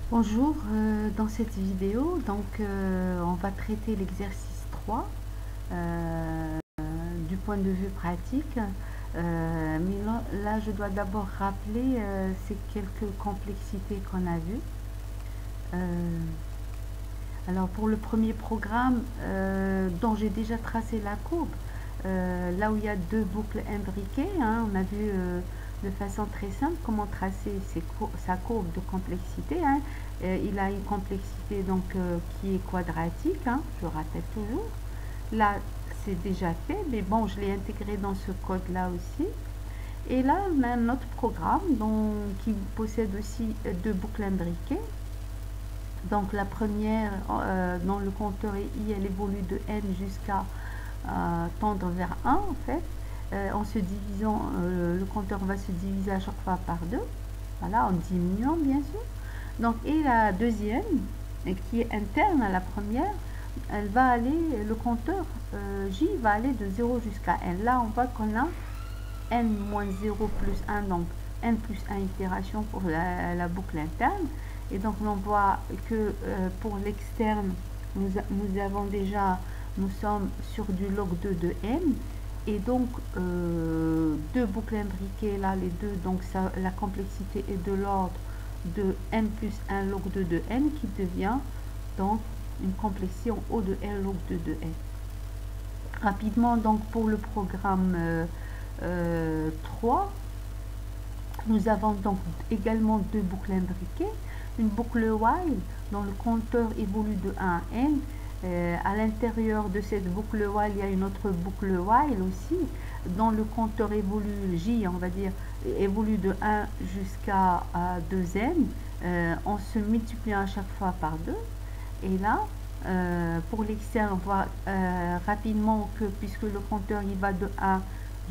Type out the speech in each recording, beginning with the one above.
Bonjour, dans cette vidéo, on va traiter l'exercice 3 du point de vue pratique. Mais là, je dois d'abord rappeler ces quelques complexités qu'on a vues. Alors, pour le premier programme, dont j'ai déjà tracé la courbe, là où il y a deux boucles imbriquées, on a vu de façon très simple comment tracer sa courbe de complexité. Il a une complexité qui est quadratique, je rappelle toujours. Là, c'est déjà fait, mais bon, je l'ai intégré dans ce code-là aussi. Et là, on a un autre programme qui possède aussi deux boucles imbriquées. Donc la première, dans le compteur i, elle évolue de n jusqu'à tendre vers 1 en fait. En se divisant, le compteur va se diviser à chaque fois par 2, voilà, en diminuant bien sûr. Donc, et la deuxième, qui est interne à la première, elle va aller, le compteur j va aller de 0 jusqu'à n. Là, on voit qu'on a n-0 plus 1, donc n plus 1 itération pour la boucle interne. Et donc, on voit que pour l'externe, nous sommes sur du log 2 de n. Et donc, deux boucles imbriquées, là, les deux, donc la complexité est de l'ordre de n plus 1 log 2 de n, qui devient donc une complexité en O de n log 2 de n. Rapidement, donc, pour le programme 3, nous avons donc également deux boucles imbriquées. Une boucle while dont le compteur évolue de 1 à n. À l'intérieur de cette boucle while, il y a une autre boucle while aussi, dont le compteur évolue, j, on va dire, évolue de 1 jusqu'à 2n, en se multipliant à chaque fois par 2. Et là, pour l'externe, on voit rapidement que puisque le compteur il va de 1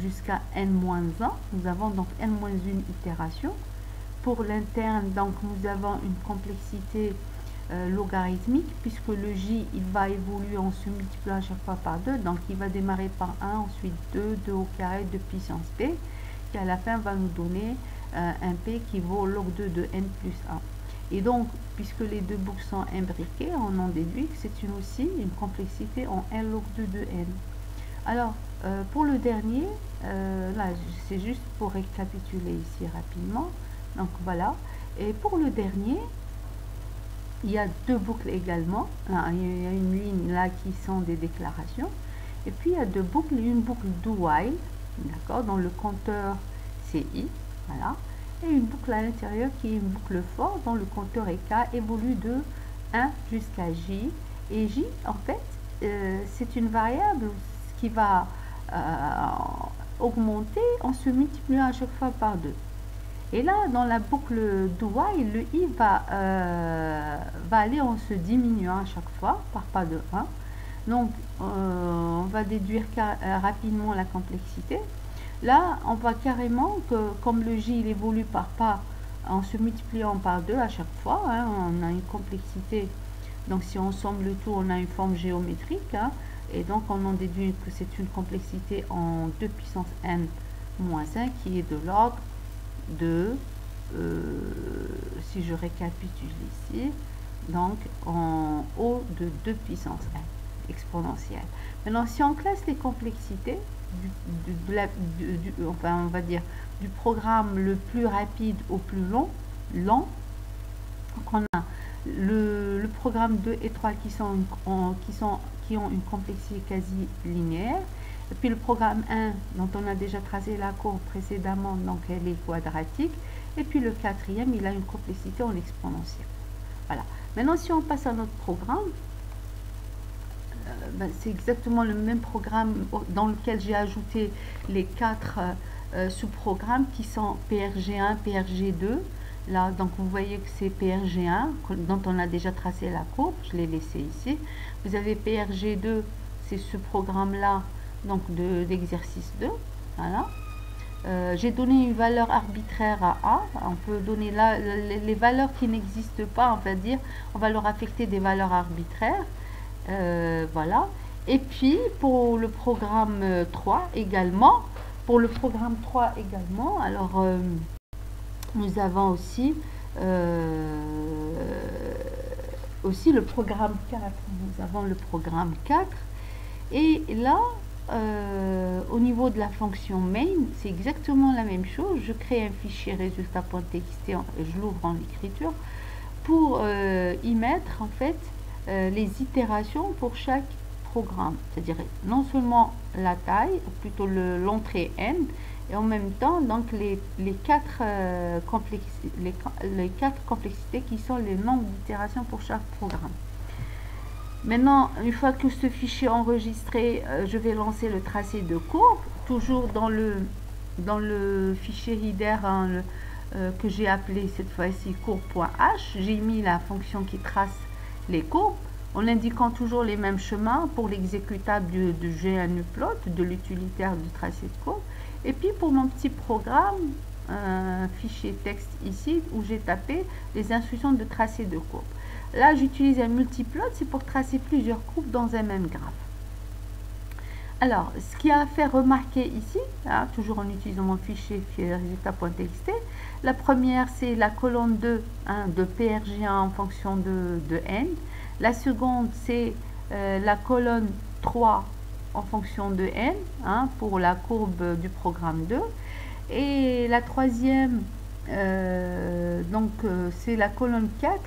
jusqu'à n-1, nous avons donc n-1 itération. Pour l'interne, donc nous avons une complexité logarithmique, puisque le j il va évoluer en se multipliant à chaque fois par 2, donc il va démarrer par 1, ensuite 2, 2 au carré de puissance p, qui à la fin va nous donner un p qui vaut log 2 de n plus 1. Et donc, puisque les deux boucles sont imbriquées, on en déduit que c'est aussi une complexité en n log 2 de n. Alors, pour le dernier, là c'est juste pour récapituler ici rapidement. Donc voilà, et pour le dernier, il y a deux boucles également. Là, il y a une ligne là qui sont des déclarations. Et puis il y a deux boucles, une boucle do while, d'accord, dont le compteur c'est i, voilà. Et une boucle à l'intérieur qui est une boucle for, dont le compteur est k, évolue de 1 jusqu'à j. Et j, en fait, c'est une variable qui va augmenter en se multipliant à chaque fois par 2. Et là, dans la boucle do while, le i va aller en se diminuant à chaque fois par pas de 1. Donc, on va déduire rapidement la complexité. Là, on voit carrément que comme le j il évolue par pas en se multipliant par 2 à chaque fois, on a une complexité. Donc, si on somme le tout, on a une forme géométrique. Et donc, on en déduit que c'est une complexité en 2 puissance n moins 1 qui est de l'ordre de, si je récapitule ici, donc en O de 2 puissance n exponentielle. Maintenant, si on classe les complexités enfin on va dire du programme le plus rapide au plus lent, donc on a le programme 2 et 3 qui ont une complexité quasi linéaire. Et puis le programme 1, dont on a déjà tracé la courbe précédemment, donc elle est quadratique. Et puis le quatrième, il a une complexité en exponentielle. Voilà. Maintenant, si on passe à notre programme, c'est exactement le même programme dans lequel j'ai ajouté les 4 sous-programmes qui sont PRG1, PRG2. Là, donc vous voyez que c'est PRG1 dont on a déjà tracé la courbe, je l'ai laissé ici. Vous avez PRG2, c'est ce programme-là, donc d'exercice 2. Voilà. J'ai donné une valeur arbitraire à A. On peut donner là les valeurs qui n'existent pas, on va dire, on va leur affecter des valeurs arbitraires. Voilà. Et puis pour le programme 3 également, alors nous avons aussi aussi le programme 4. Nous avons le programme 4. Et là, au niveau de la fonction main, c'est exactement la même chose. Je crée un fichier résultat.txt, je l'ouvre en écriture pour y mettre en fait les itérations pour chaque programme, c'est-à-dire non seulement la taille, plutôt l'entrée n, et en même temps donc les quatre complexités qui sont les nombres d'itérations pour chaque programme. Maintenant, une fois que ce fichier est enregistré, je vais lancer le tracé de courbe, toujours dans le fichier header que j'ai appelé cette fois-ci courbe.h. J'ai mis la fonction qui trace les courbes, en indiquant toujours les mêmes chemins pour l'exécutable du GNUplot, de l'utilitaire du tracé de courbe. Et puis pour mon petit programme, fichier texte ici, où j'ai tapé les instructions de tracé de courbe. Là, j'utilise un multiplot, c'est pour tracer plusieurs courbes dans un même graphe. Alors, ce qui a fait remarquer ici, hein, toujours en utilisant mon fichier résultat.txt, la première, c'est la colonne 2 hein, de PRG1 en fonction de n. La seconde, c'est la colonne 3 en fonction de n, hein, pour la courbe du programme 2. Et la troisième, c'est la colonne 4,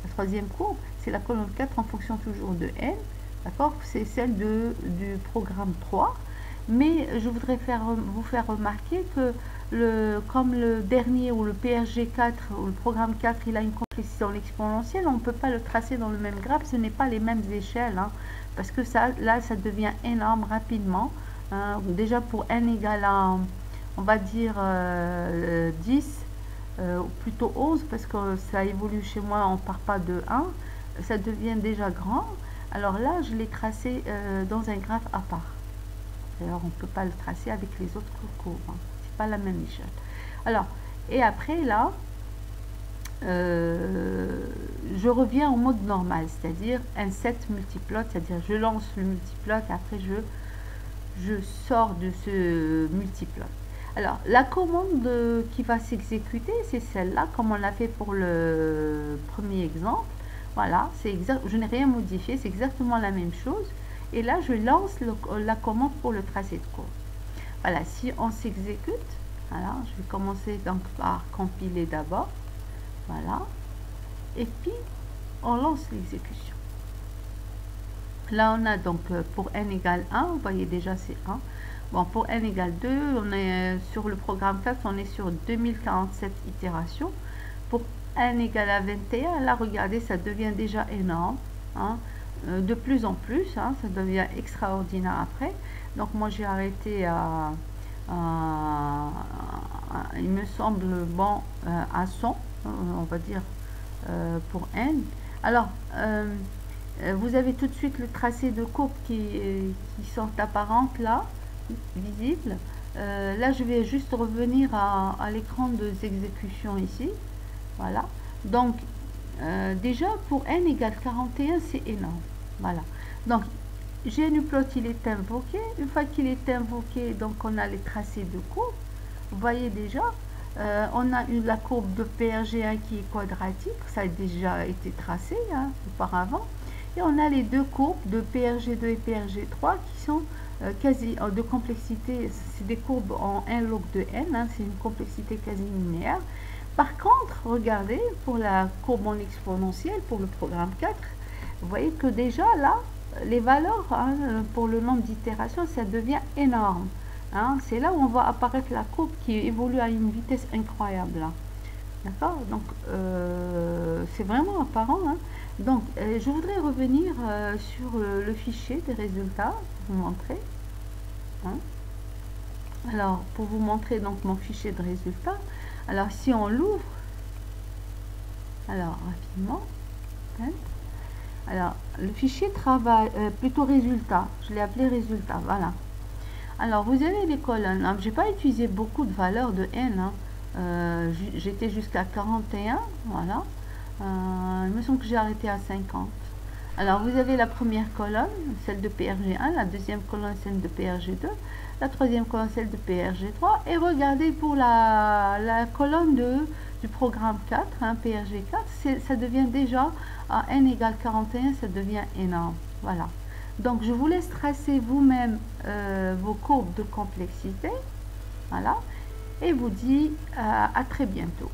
la troisième courbe, c'est la colonne 4 en fonction toujours de n. D'accord, c'est celle du programme 3. Mais je voudrais vous faire remarquer que comme le dernier ou le PRG4 ou le programme 4, il a une complexité en exponentielle, on ne peut pas le tracer dans le même graphe, ce n'est pas les mêmes échelles, hein, parce que là, ça devient énorme rapidement. Hein. Déjà pour n égale à, on va dire 10, ou plutôt 11, parce que ça évolue chez moi, on ne part pas de 1, ça devient déjà grand. Alors là, je l'ai tracé dans un graphe à part. Alors, on ne peut pas le tracer avec les autres courbes. Hein. C'est pas la même échelle. Alors, et après, là, je reviens au mode normal, c'est-à-dire un set multiplot, c'est-à-dire je lance le multiplot et après je sors de ce multiplot. Alors, la commande qui va s'exécuter, c'est celle-là, comme on l'a fait pour le premier exemple. Voilà, c'est exact, je n'ai rien modifié, c'est exactement la même chose. Et là, je lance la commande pour le tracé de courbe. Voilà, si on s'exécute, voilà, je vais commencer donc par compiler d'abord. Voilà. Et puis, on lance l'exécution. Là, on a donc pour n égale 1, vous voyez déjà c'est 1. Bon, pour n égale 2, on est sur le programme 4, on est sur 2047 itérations. Pour n égale à 21, là, regardez, ça devient déjà énorme. Hein. De plus en plus, hein, ça devient extraordinaire après. Donc, moi, j'ai arrêté il me semble, bon, à 100, on va dire, pour n. Alors, vous avez tout de suite le tracé de courbe qui sont apparentes là, visibles. Là, je vais juste revenir à l'écran des exécutions ici. Voilà. Donc, déjà, pour n égale 41, c'est énorme. Voilà. Donc, GNUplot, il est invoqué. Une fois qu'il est invoqué, donc on a les tracés de courbe. Vous voyez déjà, on a eu la courbe de PRG1 qui est quadratique. Ça a déjà été tracé hein, auparavant. Et on a les deux courbes de PRG2 et PRG3 qui sont quasi de complexité. C'est des courbes en 1 log de n. Hein, c'est une complexité quasi linéaire. Par contre, regardez, pour la courbe en exponentielle, pour le programme 4, vous voyez que déjà là, les valeurs hein, pour le nombre d'itérations, ça devient énorme. Hein. C'est là où on voit apparaître la courbe qui évolue à une vitesse incroyable. D'accord. Donc, c'est vraiment apparent. Hein. Donc, je voudrais revenir sur le fichier des résultats pour vous montrer. Hein. Alors, pour vous montrer donc mon fichier de résultats. Alors, si on l'ouvre, alors rapidement, hein. Alors, le fichier travail, plutôt résultat, je l'ai appelé résultat, voilà. Alors, vous avez les colonnes. J'ai pas utilisé beaucoup de valeurs de n, hein. J'étais jusqu'à 41, voilà. Il me semble que j'ai arrêté à 50. Alors, vous avez la première colonne, celle de PRG1, la deuxième colonne, celle de PRG2, la troisième colonne, celle de PRG3. Et regardez pour la colonne du programme 4, hein, PRG4, ça devient déjà à n égale 41, ça devient énorme. Voilà. Donc, je vous laisse tracer vous-même vos courbes de complexité. Voilà. Et vous dis à très bientôt.